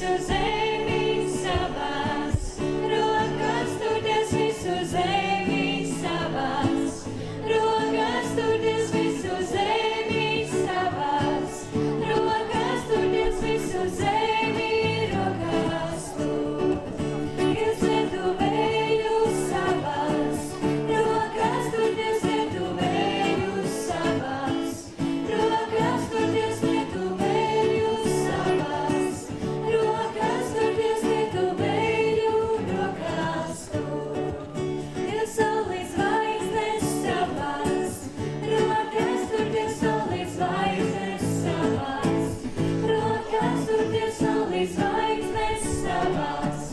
visu zemi savās, rokas turties visu zemi savās, rokas turties visu zemi savās, rokas turties visu zemi rokas tur. Iesvietu vēju savās, rokas turties vietu vēju savās, rokas turties vietu vēju savās, rokas turties vietu vēju rokas tur. Iesaulīt zvaigznes savās, rokas turties saulīt zvaigznes savās, rokas turties saulīt zvaigznes savās,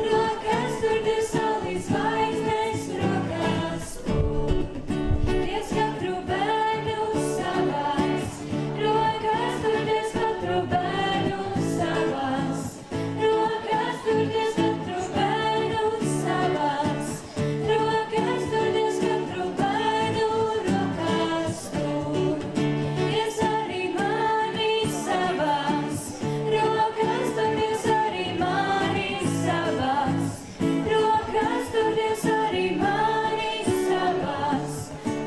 rokas turties saulīt zvaigznes rokas tur. Ties katru bērnu savās, rokas turties katru bērnu savās, rokas turties katru bērnu savās, rokas turties katru bērnu rokas tur. Ties arī mani savās, rokas turties arī mani savās, rokas turties arī mani savās,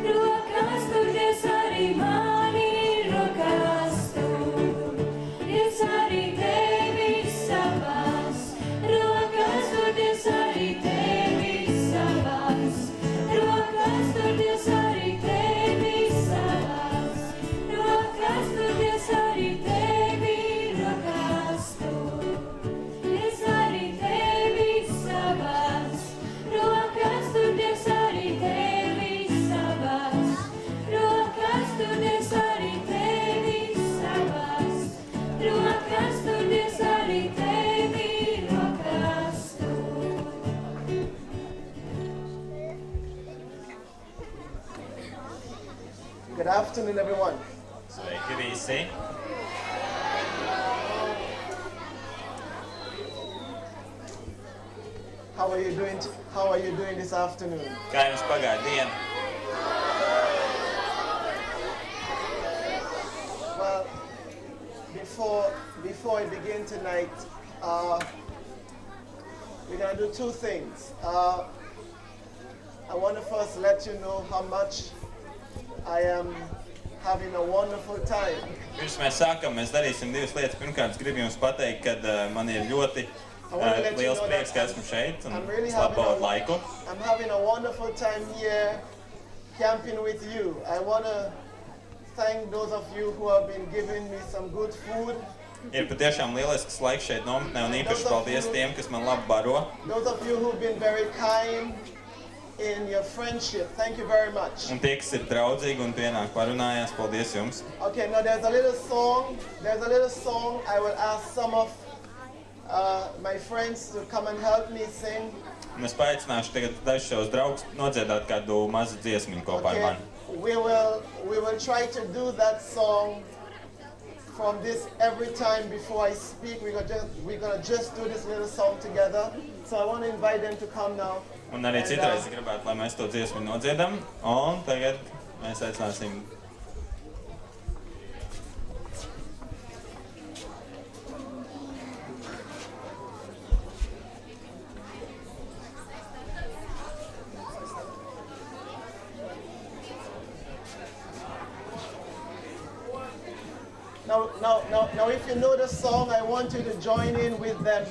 rokas turties arī mani rokas tur. Ties arī tevi savās, rokas turties arī tevi savās, rokas turties arī tevi savās, rokas turties arī tevi rokas tur. Ties arī tevi savās, rokas turties arī tevi savās, rokas turties arī tevi savās, rokas turties arī tevi rokas tur. Good afternoon, everyone. Sveiki visi! How are you doing? How are you doing this afternoon? Kā jums pagāja diena? Well, before I begin tonight, we're gonna do two things. I want to first let you know how much I am having a wonderful time. Pirms mēs sākam, mēs darīsim divas lietas. Pirmkārt, es gribu jums pateikt, ka man ir ļoti liels prieks, ka esmu šeit un labot laiku. I'm having a wonderful time here camping with you. I want to thank those of you who have been giving me some good food. Ir patiešām lielisks laiks šeit nometnē un īpaši paldies tiem, kas man labi baro. Those of you who've been very kind in your friendship, thank you very much. Un tie, kas ir draudzīgi un pienāk parunājās, paldies jums. Okay, now there's a little song I will ask some of my friends to come and help me sing. Un es paaicināšu tagad dažus savus draugus nodziedāt kādu mazu dziesmiņu kopā ar mani. We will try to do that song from this every time before I speak. We're gonna just do this little song together. So I want to invite them to come now. Un arī citreiz gribētu, lai mēs to dziesmu nodziedam. Un tagad mēs aicināsim. Now, if you know the song, I want you to join in with them.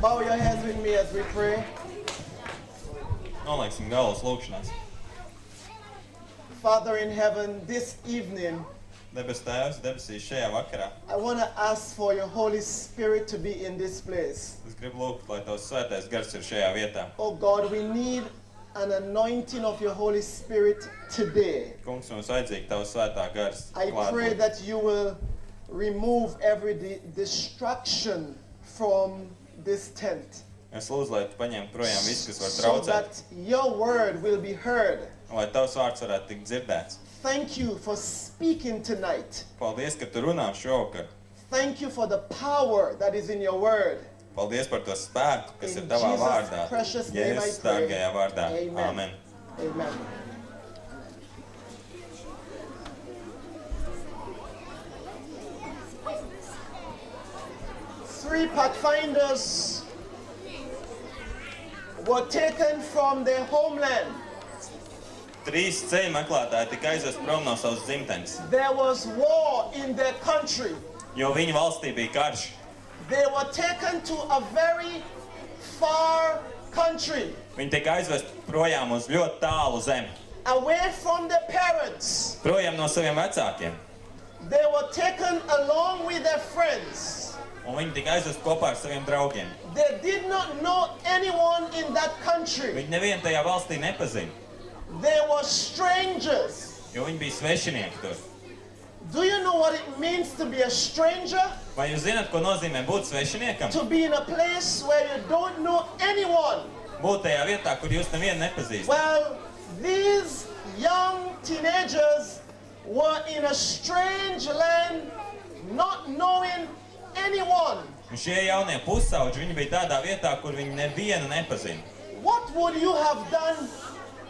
Bow your heads with me as we pray. Nolieksim galvas lūkšanās. Father in heaven, this evening, Debes Tēvs, debesīs šajā vakarā. I want to ask for your Holy Spirit to be in this place. Es gribu lūgt, lai Tavs svētais gars ir šajā vietā. Oh God, we need an anointing of your Holy Spirit today. Kungs, mums vajadzīga Tavs svētā gars. I pray that you will remove every distraction from this tent, Es lūdzu, lai Tu paņemtu projām visu, kas var so traucēt, that your word will be heard. un lai Tavs vārds varētu tikt dzirdēts. Thank you for speaking tonight. Paldies, ka Tu runā šovakar. Thank you for the power that is in your word. Paldies par to spēku, kas In ir Tavā Jesus' vārdā. precious name I Jēzus pray. dārgajā vārdā. Amen. Amen. Amen. Three pathfinders were taken from their homeland. Trīs ceļu meklētāji tika aizvest prom no savas dzimtenes, There was war in their country. jo viņu valstī bija karš. They were taken to a very far country, Viņi tika aizvest projām uz ļoti tālu zemi, away from their parents. projām no saviem vecākiem. They were taken along with their friends. Un viņi tika aizvest kopā ar saviem draugiem. They did not know anyone in that country. Viņi nevienu tajā valstī nepazina, They were strangers. jo viņi bija svešinieki tur. Do you know what it means to be a stranger? Vai jūs zināt, ko nozīmē būt svešiniekam? To be in a place where you don't know anyone. Būt tajā vietā, kur jūs nevienu nepazīstat. Well, these young teenagers were in a strange land, not knowing anyone. Un šie jaunie pusauģi, viņi bija tādā vietā, kur viņi nevienu nepazina. What would you have done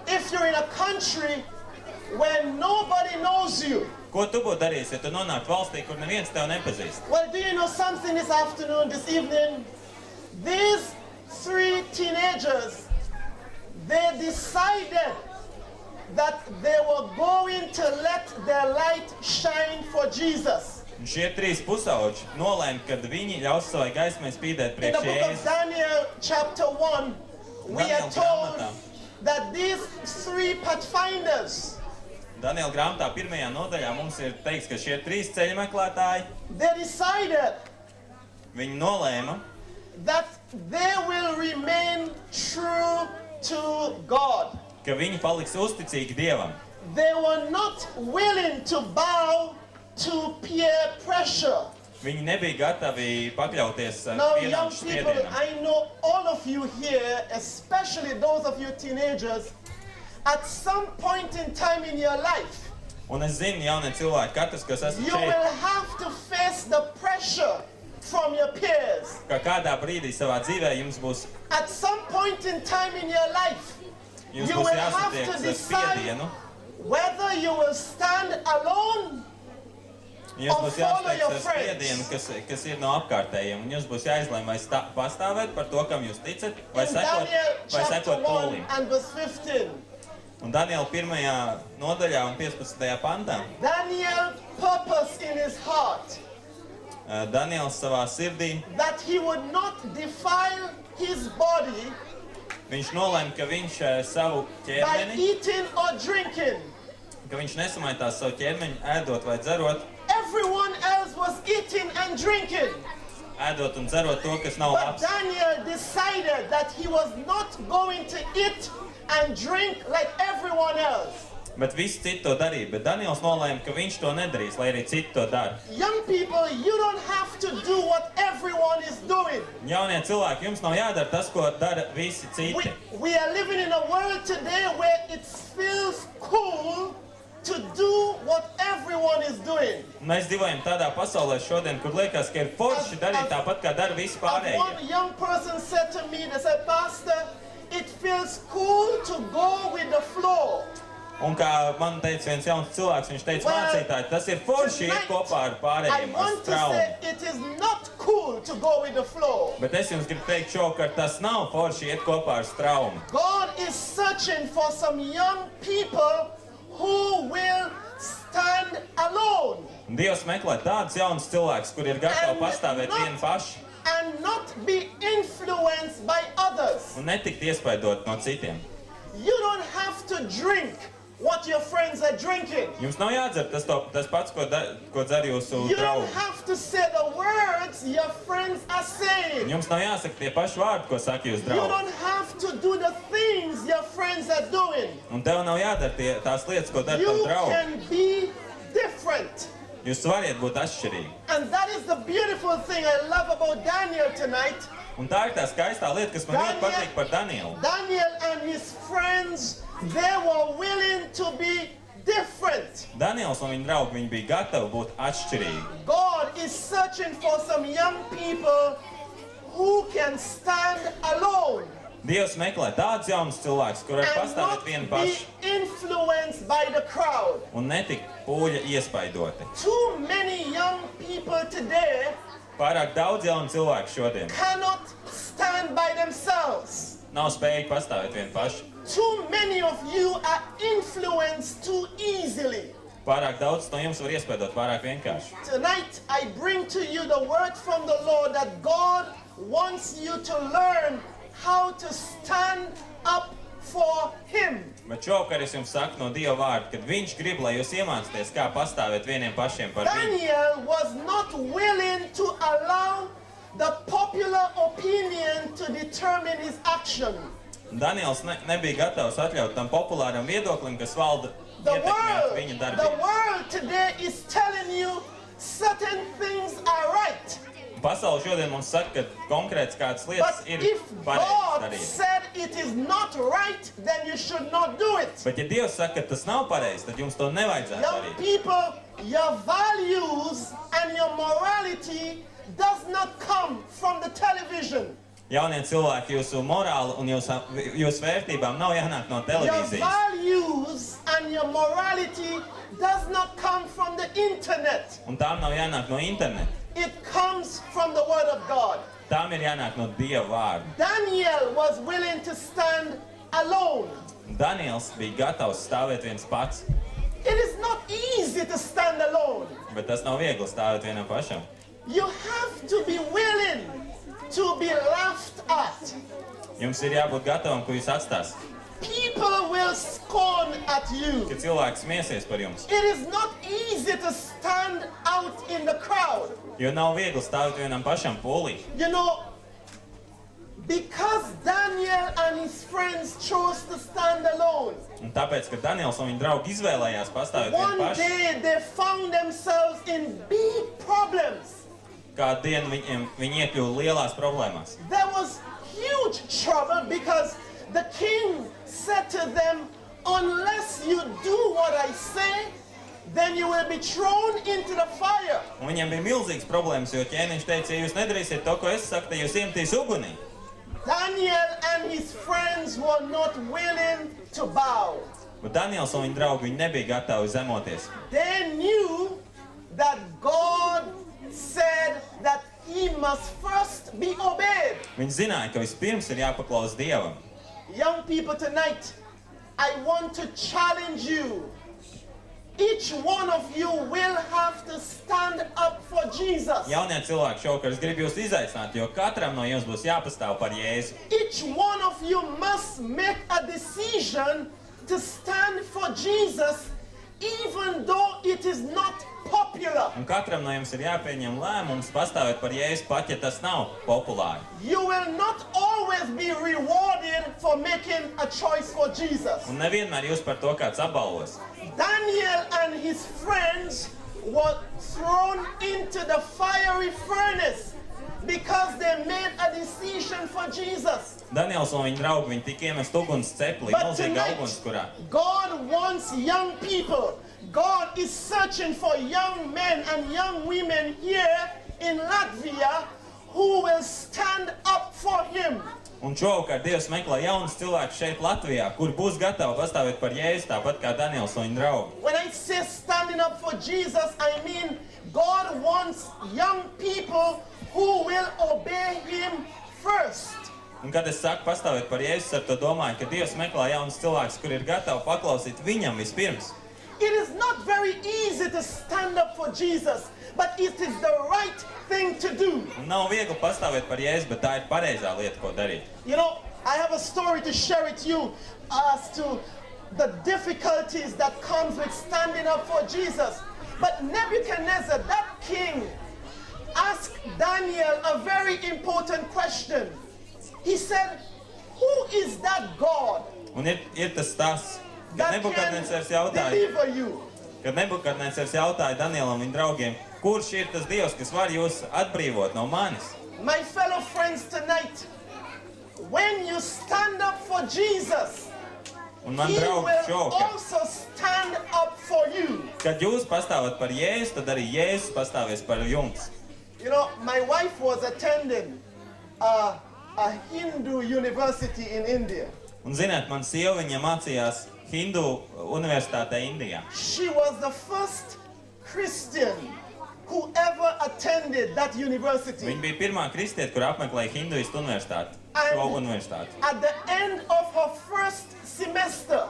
if you're in a country where nobody knows you? Ko tu būtu darījis, ja tu nonāktu valstī, kur neviens tev nepazīst? Well, do you know something this afternoon, this evening? These three teenagers, they decided that they were going to let their light shine for Jesus. Un šie trīs pusauģi nolēma, ka viņi ļaus savai gaismai spīdēt In the priekš book of Jēzus. Daniel, chapter 1, we are Daniel told grāmatā. that these three pathfinders, Daniela grāmatā pirmajā nodaļā mums ir teikts, ka šie trīs ceļu meklētāji, they decided viņi nolēma, that they will remain true to God. ka viņi paliks uzticīgi Dievam. They were not willing to bow to peer pressure. Viņi nebija gatavi pakļauties Now, young finanšu people, spiedienam. I know all of you here, especially those of you teenagers, at some point in time in your life, Un es zinu, jaunie cilvēki, katrs, kas esat you šeit, will have to face the pressure from your peers. ka kādā brīdī savā dzīvē jums būs, At some point in time in your life, jums you būs will have jāsatiek to ar decide spiedienu. whether you will stand alone Jums or būs follow your jāsatiek ar spiedienu, friends. kas ir no apkārtējiem. Un jums būs jāizlēm, vai pastāvēt par to, kam jūs ticat, vai In Daniel chapter sekot 1 pūlim. and verse 15, Un Daniela 1. nodaļā un 15. pantā Daniel purposed in his heart Daniels savā sirdī, that he would not defile his body viņš nolēma, ka viņš savu by ķermeni, eating or drinking. ka viņš nesamaitās savu ķermeni, ēdot vai dzerot, Everyone else was eating and drinking. ēdot un dzerot to, kas nav But labs. Daniel decided that he was not going to eat and drink like everyone else. Bet visi citi to darīja, bet Daniels nolēma, ka viņš to nedarīs, lai arī citi to dara. Young people, you don't have to do what everyone is doing. Jaunie cilvēki, jums nav jādara tas, ko dara visi citi. We are living in a world today where it feels cool to do what everyone is doing. Mēs dzīvojam tādā pasaulē šodien, kur liekas, ka ir forši darīt tāpat, kā dara visi As pārējie. one young person said to me, they said, Pastor, it feels cool to go with the flow. Un kā man teica viens jauns cilvēks, viņš teica, mācītāji, tas ir forši iet kopā ar I pārējiem, ar want to straumu. say it is not cool to go with the flow. Bet es jums gribu teikt šovakar, tas nav forši iet kopā ar straumu. God is searching for some young people who will stand alone. Un Dievs meklē tādus jaunus cilvēkus, kuri ir gatavi pastāvēt vieni paši. And not be influenced by others. Un netikt iespaidot no citiem. You don't have to drink what your friends are drinking. Jums nav jādzer tas pats, ko dzer jūsu You draugi. don't have to say the words your friends are saying. Jums nav jāsaka tie paši vārdi, ko saka jūsu You draugi. don't have to do the things your friends are doing. Un tev nav jādara tās lietas, ko dara tavu You draugi. can be different. Jūs variet būt atšķirīgi. And that is the beautiful thing I love about Daniel tonight. Un tā ir tā skaistā lieta, kas man ļoti patīk par Danielu. Daniel and his friends, they were willing to be different. Daniels un viņa draugi, viņi bija gatavi būt atšķirīgi. God is searching for some young people who can stand alone Dievs meklē tādus jaunus cilvēkus, kuri var and pastāvēt not vieni be paši influenced by the crowd. un netikt pūļa iespaidoti. Too many young people today Pārāk daudz jaunu cilvēku šodien cannot stand by themselves. nav spējīgi pastāvēt vieni paši. Too many of you are influenced too easily. Pārāk daudz no jums var iespaidot pārāk vienkārši. Tonight I bring to you the word from the Lord that God wants you to learn how to stand up for Him. Bet šovakar es jums saku no Dieva vārda, kad viņš grib, lai jūs iemācāties, kā pastāvēt vieniem pašiem par viņu. Daniel was not willing to allow the popular opinion to determine his action. Daniels nebija gatavs atļaut tam populāram viedoklim, kas valda ietekmēt viņa The darbību. world today is telling you certain things are right. Pasaule šodien mums saka, ka konkrēts kādas lietas But ir if pareizas God darīt. said it is not right, then you should not do it. Bet ja Dievs saka, ka tas nav pareizi, tad jums to nevajadzētu Young darīt. people, your values and your morality does not come from the television. Jaunie cilvēki, jūsu morāli un jūsu vērtībām nav jānāk no Your televīzijas. values and your morality does not come from the internet. Un tām nav jānāk no interneta. It comes from the Word of God. Tām ir jānāk no Dieva vārda. Daniel was willing to stand alone. Daniels bija gatavs stāvēt viens pats, It is not easy to stand alone. bet tas nav viegli stāvēt vienam pašam. You have to be willing to be laughed at. Jums ir jābūt gatavam, ko jūs atstās, People will scorn at you. ka cilvēks smiesies par jums. It is not easy to stand out in the crowd. Jo nav viegli stāvēt vienam pašam pūlī. You know, because Daniel and his friends chose to stand alone, Un tāpēc, ka Daniels un viņa draugi izvēlējās pastāvēt one vieni paši, day they found themselves in big problems. kādu dienu viņi iekļuva lielās problēmās. There was huge trouble because the king said to them, unless you do what I say, then you will be thrown into the fire. Un viņiem bija milzīgas problēmas, jo ķēniņš teica, ja jūs nedarīsiet to, ko es saku, tad jūs iemetīs ugunī. Daniel and his friends were not willing to bow. Bet Daniels un viņa draugi, viņi nebija gatavi zemoties. They knew that God said that he must first be obeyed. Viņi zināja, ka vispirms ir jāpaklaus Dievam. Young people tonight, I want to challenge you. Each one of you will have to stand up for Jesus. Jaunie cilvēki šovakar, es gribu jūs izaicināt, jo katram no jums būs jāpastāv par Jēzu. Each one of you must make a decision to stand for Jesus, even though it is not popular. Un katram no jums ir jāpieņem lēmums pastāvēt par Jēzu, pat ja tas nav populāri. You will not always be rewarded for making a choice for Jesus. Un nevienmēr jūs par to kāds apbalvos. Daniel and his friends were thrown into the fiery furnace because they made a decision for Jesus. Daniels un viņa draugi, viņi tika iemest uguns ceplī, But milzīgā tonight, ugunskurā. God wants young people. God is searching for young men and young women here in Latvia who will stand up for Him. Un šovakar Dievs meklē jaunus cilvēkus šeit Latvijā, kur būs gatavi pastāvēt par Jēzu, tāpat kā Daniels un viņa draugi. When I say standing up for Jesus, I mean God wants young people who will obey Him first. Un kad es saku pastāvēt par Jēzu, ar to domāju, ka Dievs meklē jaunus cilvēkus, kur ir gatavi paklausīt viņam vispirms. It is not very easy to stand up for Jesus, but it is the right thing to do. Un nav viegli pastāvēt par Jēzu, bet tā ir pareizā lieta, ko darīt. You know, I have a story to share with you as to the difficulties that comes with standing up for Jesus. But Nebuchadnezzar, that king, asked Daniel a very important question. He said, who is that God Un ir tas stāsts, kad that Nebukadnecars can jautāja, deliver you? kad Nebukadnecars jautāja Danielam un viņa draugiem, kurš ir tas Dievs, kas var jūs atbrīvot no manis? My fellow friends tonight, when you stand up for Jesus, Un man He draugi will šovakar, also stand up for you. kad jūs pastāvat par Jēzu, tad arī Jēzus pastāvēs par jums. You know, my wife was attending a Hindu university in India. Un ziniet, man sieva viņa mācījās Hindu universitātē Indijā. She was the first Christian who ever attended that university. Viņa bija pirmā kristiete, kur apmeklēja Hinduistu universitāti, šo universitāti. At the end of her first semester,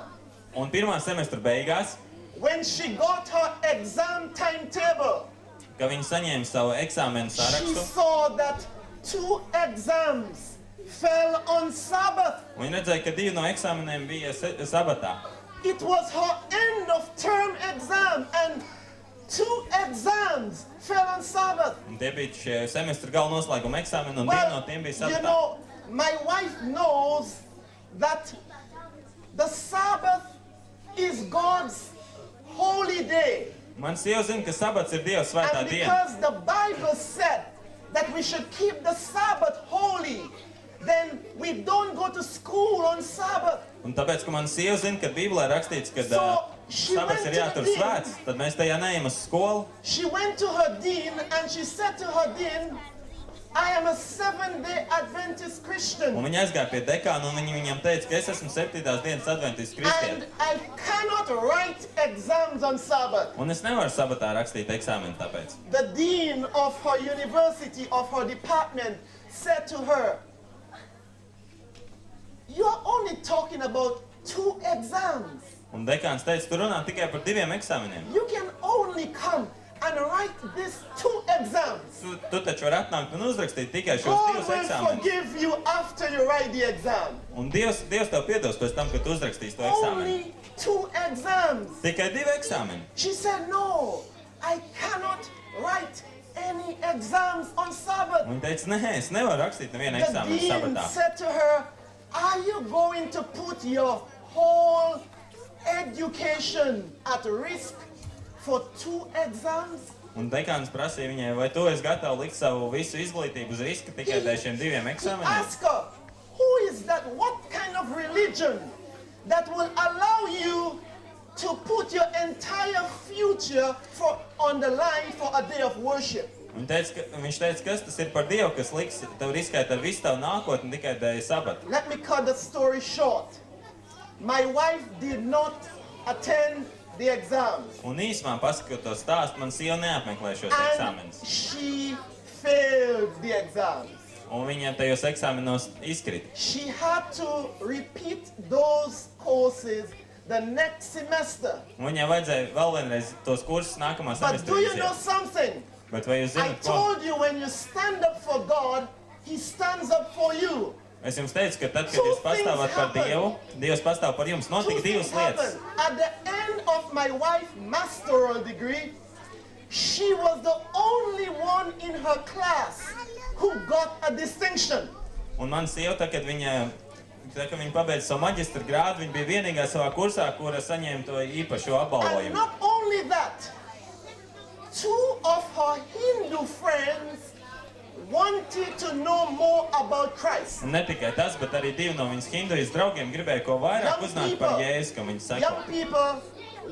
Un pirmā semestra beigās, when she got her exam timetable, kad viņa saņēma savu eksāmenu she sarakstu, saw that 2 exams fell on Sabbath. un viņa redzēja, ka 2 no eksāmeniem bija sabatā. It was her end of term exam and 2 exams fell on Sabbath. Un tie bija šie semestra gala noslēguma eksāmeni, un 2 no tiem bija you sabatā. know, my wife knows that the Sabbath is God's holy day. Man sieva zina, ka sabats ir Dieva svētā And diena. because the Bible said that we should keep the Sabbath holy, then we don't go to school on Sabbath. Un tāpēc, ka man sieva zina, ka Bībelē rakstīts, ka So, she sabats went ir to jātur the dean. svēts, tad mēs tajā neejam uz skolu. She went to her dean and she said to her dean, I am a Seventh-day Adventist Christian. Un viņa aizgāja pie dekāna, un viņa viņam teica, ka es esmu 7. dienas adventists And kristieti. I cannot write exams on Sabbath. Un es nevaru sabatā rakstīt eksāmenu tāpēc. The dean of her university, of her department, said to her, you are only talking about 2 exams. Un dekāns teica, tu runā tikai par 2 eksāmeniem. You can only come and write these 2 exams. Tu taču vari atnākt un uzrakstīt tikai šos God 2 will eksāmenus. forgive you after you write the exam. Un Dievs tev piedos pēc tam, kad tu uzrakstīsi to eksāmenu. Only 2 exams. Tikai 2 eksāmeni. She said, no, I cannot write any exams on Sabbath. Un viņa teica, nē, es nevaru rakstīt nevienu The eksāmenu dean sabatā. said to her, are you going to put your whole education at risk for 2 exams? Un dekāns prasīja viņai, vai tu esi gatava likt savu visu izglītību uz riska tikai dēļ šiem 2 He eksāmeniem? asked her, who is that? What kind of religion that will allow you to put your entire future on the line for a day of worship? Viņš teica, kas tas ir par Dievu, kas liks tev riskēt ar visu tavu nākotni tikai dēļ sabata. Let me cut the story short. My wife did not attend the exams. Un īsumā pasakot to stāstu, man sieva neapmeklēja šos And eksāmenus. she failed the exams. Un viņa tajos eksāmenos izkrita. She had to repeat those courses the next semester. Un viņai vajadzēja vēl vienreiz tos kursus nākamā But semestra do you know iziet. something? Bet vai jūs I zināt, ko? told you when you stand up for God, He stands up for you. Es jums teicu, ka tad, kad Two jūs pastāvat par things Dievu, Dievs pastāv par jums. Two Notika things 2 lietas. happened. At the end of my wife's master's degree, she was the only one in her class who got a distinction. Un man sieva, tad, kad viņa pabeidza savu maģistra grādu, viņa bija vienīgā savā kursā, kura saņēma to īpašo And apbalvojumu. not only that, 2 of her Hindu friends wanted to know more about Christ. Un ne tikai tas, bet arī 2 no viņas hinduistu draugiem gribēja ko vairāk uzzināt par Jēzu, ka viņi saka. Young people,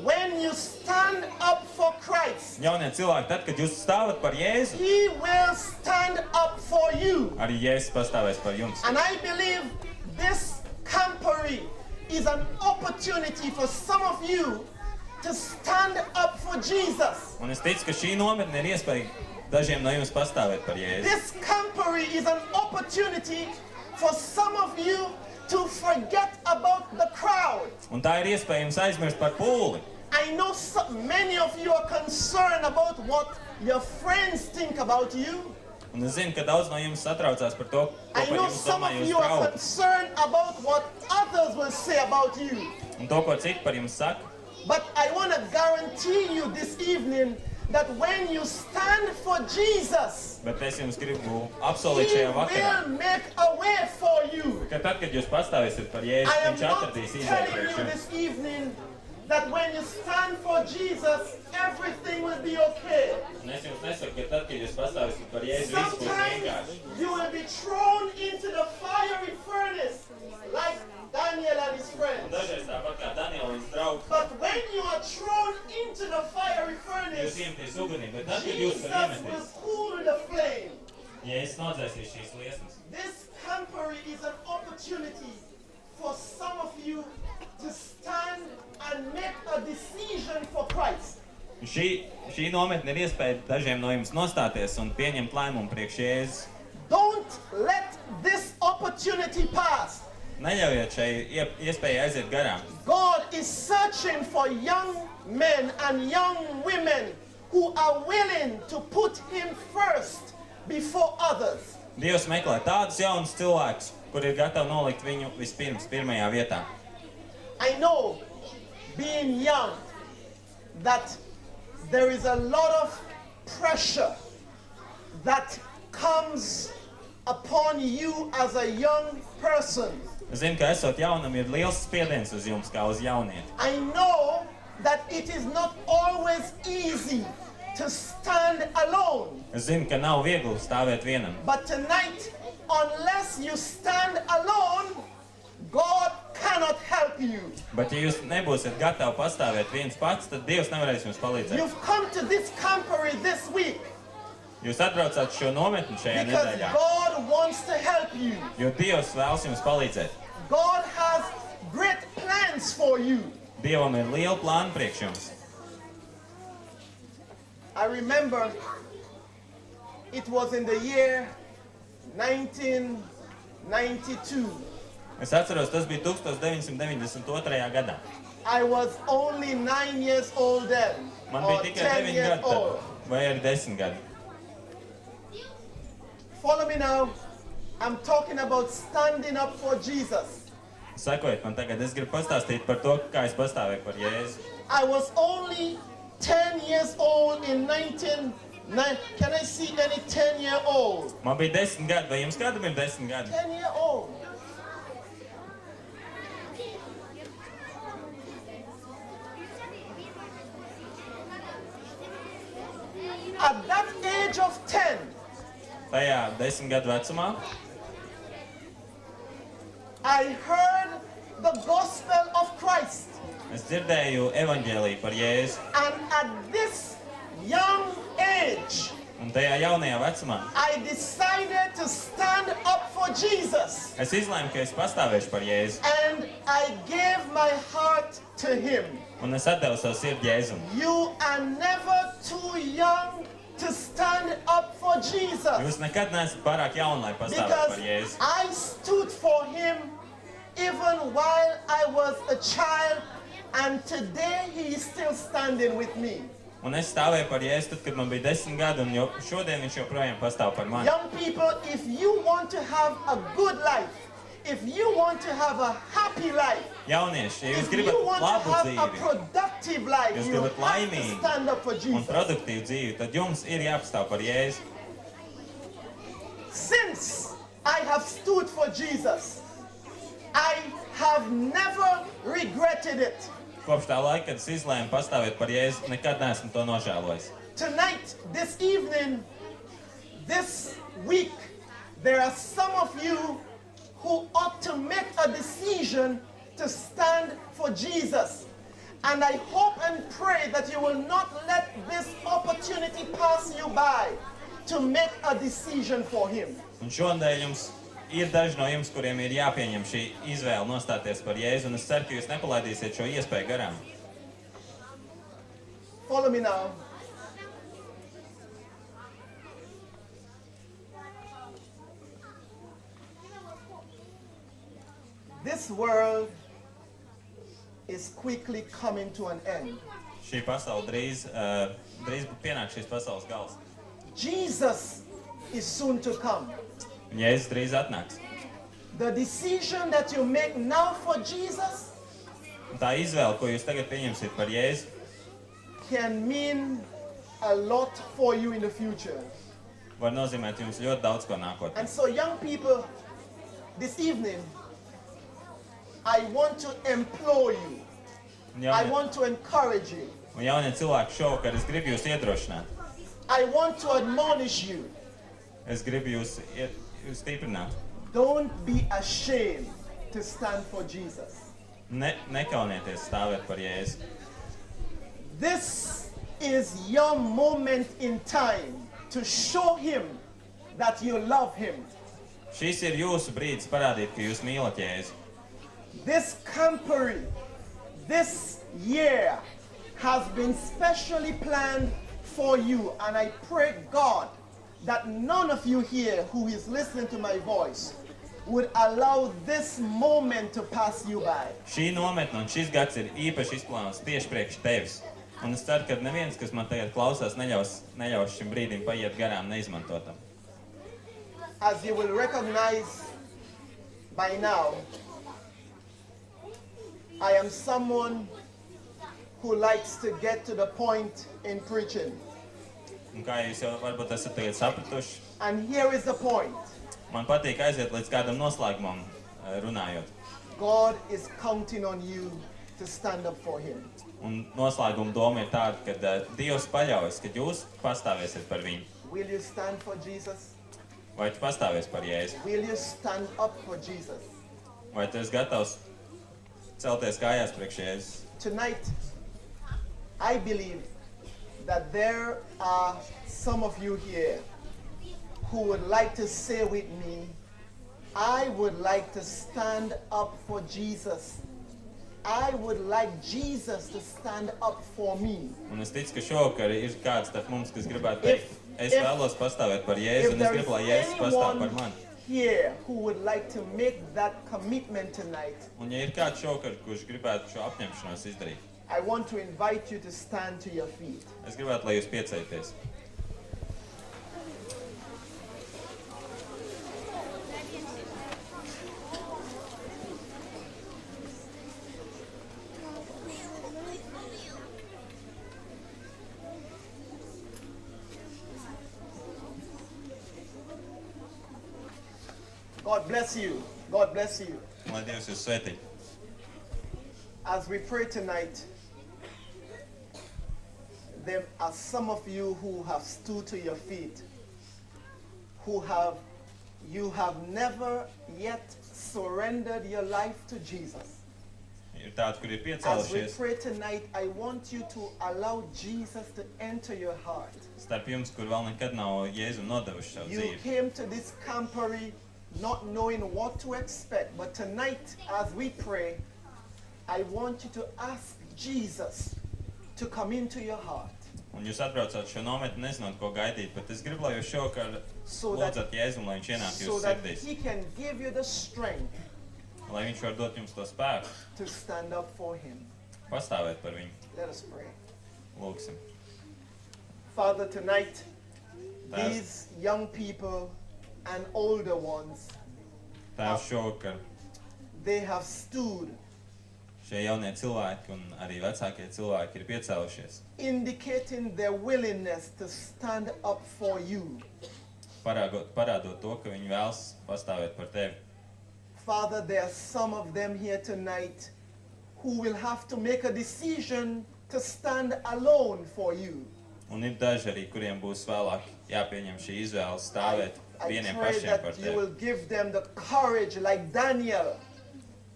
when you stand up for Christ, Jaunie cilvēki, tad, kad jūs stāvat par Jēzu, He will stand up for you. arī Jēzus pastāvēs par jums. And I believe this camporee is an opportunity for some of you to stand up for Jesus. Un es ticu, ka šī nometne ir iespēja dažiem no jums pastāvēt par Jēzu. This camporee is an opportunity for some of you to forget about the crowd. Un tā ir iespēja jums aizmirst par pūli. I know many of you are concerned about what your friends think about you. Un es zinu, ka daudz no jums satraucās par to, ko I par know jums some domā of jūs you are draugi. concerned about what others will say about you. Un to, ko citi par jums saka. But I want to guarantee you this evening that when you stand for Jesus, Bet es jums gribu apsolīt He šajā vakarā, will make a way for you. ka tad, kad jūs pastāvēsiet par Jēzu, I am viņš not atradīs izēju telling priekš you jums. this evening that when you stand for Jesus, everything will be okay. Un es jums nesaku, ka tad, kad jūs pastāvēsiet par Jēzu, viss būs Sometimes vienkārši. you will be thrown into the fiery furnace like Daniel and his Un friends. dažreiz tāpat kā Daniela un viņa draugs, But when you are thrown into the fiery jūs furnace, iemeties ugunī, bet tad, kad jūs Jesus tur will iemeties, cool the flame. Jēzus nodzēsīs šīs liesmas. This camporee is an opportunity for some of you to stand and make a decision for Christ. Un šī nometne ir iespēja dažiem no jums nostāties un pieņemt lēmumu priekš Jēzus. Don't let this opportunity pass. Neļaujiet šai iespējai aiziet garām. God is searching for young men and young women who are willing to put Him first before others. Dievs meklē tādus jaunus cilvēkus, kur ir gatavi nolikt viņu vispirms, pirmajā vietā. I know, being young, that there is a lot of pressure that comes upon you as a young person. Es zinu, ka esot jaunam, ir liels spiediens uz jums, kā uz jaunieti. I know that it is not always easy to stand alone. Es zinu, ka nav viegli stāvēt vienam. But tonight, unless you stand alone, God cannot help you. Bet ja jūs nebūsiet gatavi pastāvēt viens pats, tad Dievs nevarēs jums palīdzēt. You've come to this camporee this week Jūs atbraucāt šo nometni šajā because nedēļā, God wants to help you. jo Dievs vēlas jums palīdzēt. God has great plans for you. Dievam ir liela plāna priekš jums. I remember it was in the year 1992. Es atceros, tas bija 1992. gadā. I was only 9 years old then, Man or bija tikai 10 9 years gadi tad, old. vai arī 10 gadi. Follow me now. I'm talking about standing up for Jesus. Sekojiet man tagad, es gribu pastāstīt par to, kā es pastāvēju par Jēzu. I was only 10 years old in 1990. Can I see any 10-year-old? Man bija 10 gadi, vai jums kādam ir 10 gadi? 10-year-old. At that age of 10, Tajā 10 gadu vecumā I heard the gospel of Christ. es dzirdēju evaņģēliju par Jēzu. And at this young age, Un tajā jaunajā vecumā I decided to stand up for Jesus. es izlēmu, ka es pastāvēšu par Jēzu. And I gave my heart to Him. Un es atdevu savu sirdi Jēzum. You are never too young to stand up for Jesus. Jūs nekad neesat pārāk jauni, lai pastāvētu Because par Jēzu. I stood for Him even while I was a child, and today He is still standing with me. Un es stāvēju par Jēzu tad, kad man bija 10 gadi, un šodien viņš joprojām pastāv par mani. Young people, if you want to have a good life, if you want to have a happy life, Jaunieši, ja jūs if gribat you want to labu have a dzīvi productive life, Jūs you gribat have to laimīgu stand up for un Jesus. produktīvu dzīvi, tad jums ir jāpastāv par Jēzu. Since I have stood for Jesus, I have never regretted it. Kopš tā laika, kad es izlēmu pastāvēt par Jēzu, nekad neesmu to nožēlojis. Tonight, this evening, this week, there are some of you who ought to make a decision to stand for Jesus. And I hope and pray that you will not let this opportunity pass you by to make a decision for Him. Un šodien jums ir daži no jums, kuriem ir jāpieņem šī izvēle nostāties par Jēzu, un es ceru, ka jūs nepalaidīsiet šo iespēju garām. Follow me now. This world is quickly coming to an end. Šī pasaule drīz pienāk šīs pasaules gals. Jesus is soon to come. Un Jēzus drīz atnāks. The decision that you make now for Jesus Un tā izvēle, ko jūs tagad pieņemsiet par Jēzu, can mean a lot for you in the future. var nozīmēt jums ļoti daudz ko nākotnē. And so, young people, this evening, I want to implore you. Un I jaunie, want to encourage you. un jaunie cilvēki šovakar, es gribu jūs iedrošināt. I want to admonish you. Es gribu jūs stiprināt. Don't be ashamed to stand for Jesus. Nekaunieties stāvēt par Jēzu. This is your moment in time to show him that you love him. Šis ir jūsu brīdis parādīt, ka jūs mīlat Jēzu. This camporee, this year has been specially planned for you, and I pray God that none of you here who is listening to my voice would allow this moment to pass you by. Šī nometne un šis gads ir īpaši izplānots tieši priekš tevis. Un es ceru, ka neviens, kas man tagad klausās, neļaus šim brīdim paiet garām neizmantotam. As you will recognize by now, I am someone who likes to get to the point in preaching. Un kā jūs jau varbūt esat tagad sapratuši, And here is the point. man patīk aiziet līdz kādam noslēgumam runājot. God is counting on you to stand up for him. Un noslēguma doma ir tāda, ka Dievs paļaujas, ka jūs pastāvēsiet par viņu. Will you stand for Jesus? Vai tu pastāvies par Jēzu? Will you stand up for Jesus? Vai tu esi gatavs celties kājās priekš Jēzus? Tonight, I believe that there are some of you here who would like to say with me, I would like to stand up for Jesus. I would like Jesus to stand up for me. Un es ticu, ka šovakar ir kāds starp mums, kas gribētu teikt, es vēlos pastāvēt par Jēzu, If un es there gribu, lai is Jēzus pastāv par anyone mani. here who would like to make that commitment tonight, Un ja ir kāds šovakar, kurš gribētu šo apņemšanos izdarīt, I want to invite you to stand to your feet. es gribētu, lai jūs piecelties. God bless you. God bless you. Lai Dievs jūs svētī. As we pray tonight, there are some of you who have stood to your feet, you have never yet surrendered your life to Jesus. Ir tādi, kur ir As we piecēlušies. pray tonight, I want you to allow Jesus to enter your heart. Starp jums, kur vēl nekad nav Jēzu nodevuši savu You dzīvi. came to this camporee not knowing what to expect, but tonight, as we pray, I want you to ask Jesus to come into your heart. Un jūs atbraucāt šo nometni, nezinot, ko gaidīt, bet es gribu, lai jūs šovakar So that- lūdzat Jēzu, un lai viņš ienāk So jūsu that sirdīs. he can give you the strength Lai viņš var dot jums to spēku, to stand up for him. pastāvēt par viņu. Let us pray. Lūksim. Father, tonight, Tēvs. these young people and older ones, Tēvs, šovakar they have stood, šie jaunie cilvēki un arī vecākie cilvēki ir piecēlušies, indicating their willingness to stand up for you. parādot to, ka viņi vēlas pastāvēt par tevi. Father, there are some of them here tonight who will have to make a decision to stand alone for you. Un ir daži arī, kuriem būs vēlāk jāpieņem šī izvēle stāvēt I vieniem pray pašiem par that you tevi. will give them the courage like Daniel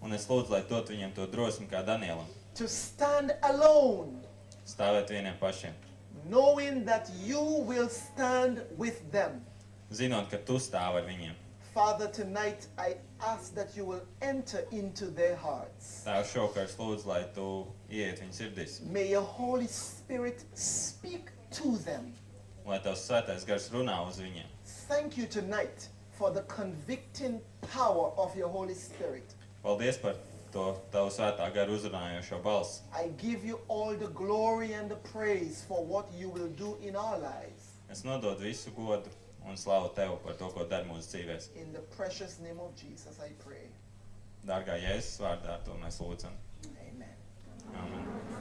Un es lūdzu, lai dot viņiem to drosmi kā Danielam, to stand alone, stāvēt vieniem pašiem, knowing that you will stand with them. zinot, ka tu stāv ar viņiem. Father, tonight I ask that you will enter into their hearts. Tēvs, šovakar es lūdzu, lai tu ieiet viņu sirdīs, May your Holy Spirit speak to them. lai tavs svētais gars runā uz viņiem. Thank you tonight for the convicting power of your Holy Spirit. Paldies par to tavu svētā gara uzrunājošo balsi. I give you all the glory and the praise for what you will do in our lives. Es nododu visu godu un slavu Tev par to, ko dari mūsu dzīvēs. In the precious name of Jesus I pray. Dārgā Jēzus vārdā, to mēs lūdzam. Amen. Amen.